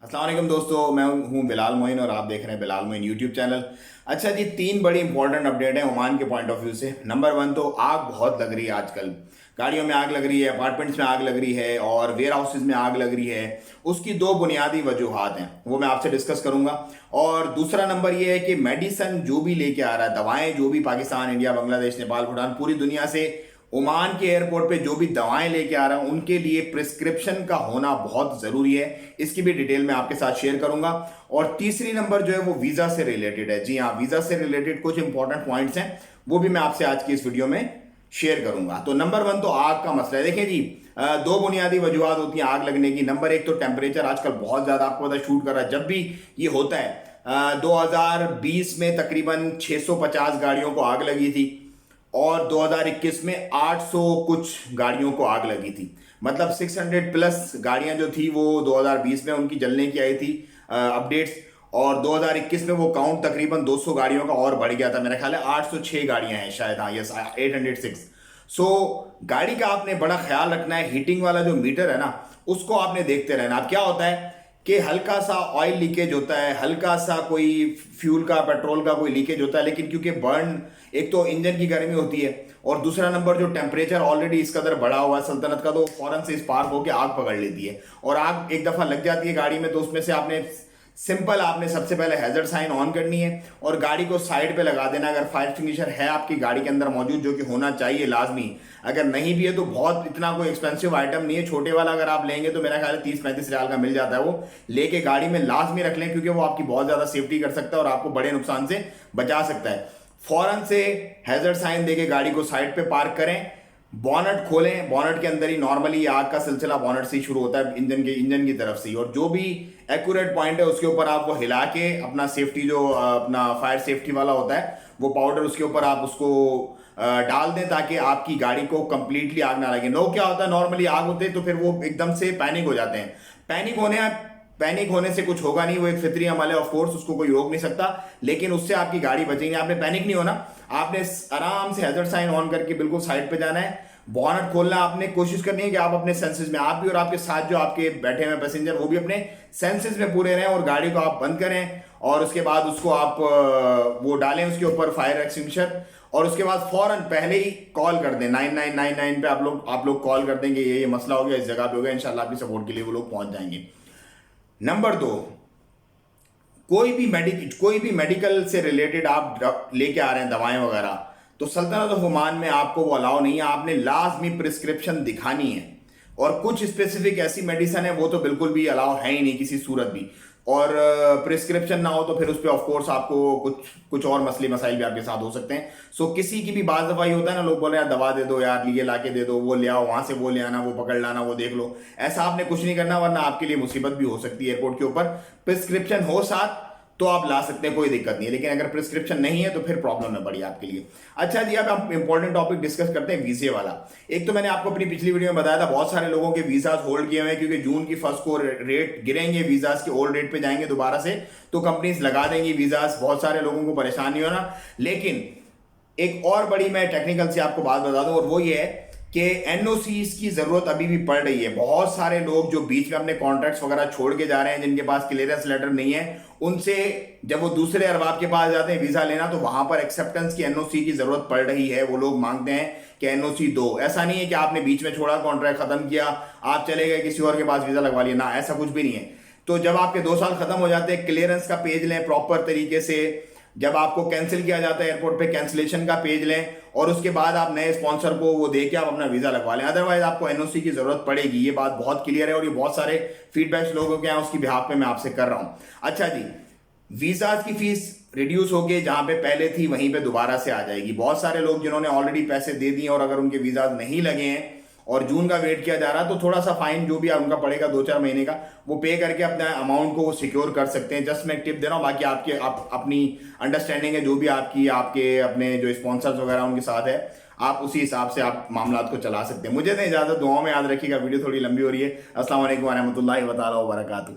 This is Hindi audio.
अस्सलाम वालेकुम दोस्तों, मैं हूं बिलाल मोइन और आप देख रहे हैं बिलाल मोइन यूट्यूब चैनल। अच्छा जी, तीन बड़ी इंपॉर्टेंट अपडेट है ओमान के पॉइंट ऑफ व्यू से। नंबर वन तो आग बहुत लग रही है आजकल। गाड़ियों में आग लग रही है, अपार्टमेंट्स में आग लग रही है और वेयर हाउसेज में आग लग रही है। उसकी दो बुनियादी वजूहात हैं, वो मैं आपसे डिस्कस करूंगा। और दूसरा नंबर ये है कि मेडिसन जो भी लेके आ रहा है, दवाएं जो भी पाकिस्तान, इंडिया, बांग्लादेश, नेपाल, भूटान, पूरी दुनिया से ओमान के एयरपोर्ट पे जो भी दवाएं लेके आ रहा हूं उनके लिए प्रिस्क्रिप्शन का होना बहुत जरूरी है। इसकी भी डिटेल मैं आपके साथ शेयर करूंगा। और तीसरी नंबर जो है वो वीजा से रिलेटेड है। जी हाँ, वीजा से रिलेटेड कुछ इंपॉर्टेंट पॉइंट्स हैं, वो भी मैं आपसे आज की इस वीडियो में शेयर करूंगा। तो नंबर वन तो आग का मसला है। देखिए जी, दो बुनियादी वजूहत होती हैं आग लगने की। नंबर एक तो टेम्परेचर आजकल बहुत ज्यादा, आपको पता, शूट कर रहा है। जब भी ये होता है 2020 में तकरीबन 650 गाड़ियों को आग लगी थी और 2021 में 800 कुछ गाड़ियों को आग लगी थी। मतलब 600 प्लस गाड़ियां जो थी वो 2020 में उनकी जलने की आई थी अपडेट्स। और 2021 में वो काउंट तकरीबन 200 गाड़ियों का और बढ़ गया था। मेरा ख्याल है 806 गाड़ियां हैं शायद, हाँ यस, 806। सो गाड़ी का आपने बड़ा ख्याल रखना है। हीटिंग वाला जो मीटर है ना, उसको आपने देखते रहना। अब क्या होता है कि हल्का सा ऑयल लीकेज होता है, हल्का सा कोई फ्यूल का, पेट्रोल का कोई लीकेज होता है, लेकिन क्योंकि बर्न, एक तो इंजन की गर्मी होती है और दूसरा नंबर जो टेम्परेचर ऑलरेडी इस कदर बढ़ा हुआ है सल्तनत का, तो फौरन से स्पार्क होकर आग पकड़ लेती है। और आग एक दफा लग जाती है गाड़ी में तो उसमें से आपने सबसे पहले हैजर्ड साइन ऑन करनी है और गाड़ी को साइड पे लगा देना। अगर फायर एक्सटिंग्विशर है आपकी गाड़ी के अंदर मौजूद, जो कि होना चाहिए लाजमी, अगर नहीं भी है तो बहुत इतना कोई एक्सपेंसिव आइटम नहीं है, छोटे वाला अगर आप लेंगे तो मेरा ख्याल है 30-35 रियाल का मिल जाता है। वो लेके गाड़ी में लाजमी रख लें, क्योंकि वो आपकी बहुत ज्यादा सेफ्टी कर सकता है और आपको बड़े नुकसान से बचा सकता है। फौरन से हैजर्ड साइन देके गाड़ी को साइड पे पार्क करें। बॉनट खोलें। बॉनट के अंदर ही नॉर्मली आग का सिलसिला बॉनट से ही शुरू होता है, इंजन की तरफ से ही। और जो भी एक्यूरेट पॉइंट है उसके ऊपर आप वो हिला के अपना सेफ्टी, जो अपना फायर सेफ्टी वाला होता है, वो पाउडर उसके ऊपर आप उसको डाल दें, ताकि आपकी गाड़ी को कंप्लीटली आग ना लगे। लोग क्या होता है, नॉर्मली आग होते हैं तो फिर वो एकदम से पैनिक हो जाते हैं। पैनिक होने से कुछ होगा नहीं, वो एक फितरी अमल है, ऑफ कोर्स उसको कोई रोक नहीं सकता, लेकिन उससे आपकी गाड़ी बचेगी। आपने पैनिक नहीं होना, आपने आराम से हैजर्ड साइन ऑन करके बिल्कुल साइड पे जाना है। बॉनट खोलना, आपने कोशिश करनी है कि आप अपने सेंसेस में, आप भी और आपके साथ जो आपके बैठे हुए पैसेंजर, वो भी अपने सेंसेस में पूरे रहें और गाड़ी को आप बंद करें। और उसके बाद उसको आप वो डालें उसके ऊपर फायर एक्सटिंग्विशर, और उसके बाद फौरन पहले ही कॉल कर दें 9999 पे। आप लोग कॉल कर देंगे, ये मसला हो गया, इस जगह पे हो गया, इंशाल्लाह आपकी सपोर्ट के लिए वो लोग पहुंच जाएंगे। नंबर दो, कोई भी मेडिकल से रिलेटेड आप लेके आ रहे हैं दवाएं वगैरह, तो सल्तनत ऑफ ओमान में आपको वो अलाउ नहीं है। आपने लाजमी प्रिस्क्रिप्शन दिखानी है। और कुछ स्पेसिफिक ऐसी मेडिसिन है वो तो बिल्कुल भी अलाउ है ही नहीं किसी सूरत भी। और प्रिस्क्रिप्शन ना हो तो फिर उस पर ऑफकोर्स आपको कुछ कुछ और मसले मसाइल भी आपके साथ हो सकते हैं। सो किसी की भी बाज दफा ही होता है ना, लोग बोले यार दवा दे दो यार, ये ला के दे दो, वो ले आओ, वहां से वो ले आना, वो पकड़ लाना, वो देख लो। ऐसा आपने कुछ नहीं करना, वरना आपके लिए मुसीबत भी हो सकती है एयरपोर्ट के ऊपर। प्रिस्क्रिप्शन हो साथ तो आप ला सकते हैं, कोई दिक्कत नहीं है, लेकिन अगर प्रिस्क्रिप्शन नहीं है तो फिर प्रॉब्लम है बड़ी आपके लिए। अच्छा जी, अब हम इंपॉर्टेंट टॉपिक डिस्कस करते हैं वीजे वाला। एक तो मैंने आपको अपनी पिछली वीडियो में बताया था, बहुत सारे लोगों के वीजाज होल्ड किए हुए हैं, क्योंकि जून की फर्स्ट को रेट गिरेंगे, वीजाज के ओल्ड रेट पे जाएंगे दोबारा से, तो कंपनीज लगा देंगी वीजाज। बहुत सारे लोगों को परेशान नहीं होना। लेकिन एक और बड़ी मैं टेक्निकल से आपको बात बता दूं, और वो ये है कि एनओसीज की जरूरत अभी भी पड़ रही है। बहुत सारे लोग जो बीच में अपने कॉन्ट्रैक्ट्स वगैरह छोड़ के जा रहे हैं, जिनके पास क्लियरेंस लेटर नहीं है, उनसे जब वो दूसरे अरबाब के पास जाते हैं वीजा लेना, तो वहां पर एक्सेप्टेंस की, एनओसी की जरूरत पड़ रही है। वो लोग मांगते हैं कि एनओसी दो। ऐसा नहीं है कि आपने बीच में छोड़ा, कॉन्ट्रैक्ट खत्म किया, आप चले गए किसी और के पास वीजा लगवा लिया, ना, ऐसा कुछ भी नहीं है। तो जब आपके 2 साल खत्म हो जाते हैं, क्लियरेंस का पेज लें प्रॉपर तरीके से। जब आपको कैंसिल किया जाता है एयरपोर्ट पे, कैंसिलेशन का पेज लें, और उसके बाद आप नए स्पॉन्सर को वो देके आप अपना वीजा लगवा लें। अदरवाइज आपको एनओसी की जरूरत पड़ेगी, ये बात बहुत क्लियर है, और ये बहुत सारे फीडबैक्स लोगों के हैं, उसकी बिहाफ पे मैं आपसे कर रहा हूं। अच्छा जी, वीजाज की फीस रिड्यूस होगी, जहां पे पहले थी वहीं पे दोबारा से आ जाएगी। बहुत सारे लोग जिन्होंने ऑलरेडी पैसे दे दिए और अगर उनके वीजाज नहीं लगे हैं और जून का वेट किया जा रहा है, तो थोड़ा सा फाइन जो भी उनका पड़ेगा 2-4 महीने का, वो पे करके अपने अमाउंट को सिक्योर कर सकते हैं। जस्ट मैं एक टिप दे रहा हूँ, बाकी अपनी अंडरस्टैंडिंग है जो भी आपके अपने जो स्पॉन्सर्स वगैरह उनके साथ है, आप उसी हिसाब से आप मामला को चला सकते हैं। मुझे दें इजाजत, दुआओं में याद रखिएगा। वीडियो थोड़ी लंबी हो रही है। अस्सलाम वालेकुम रहमतुल्लाहि व तआला व बरकातहू।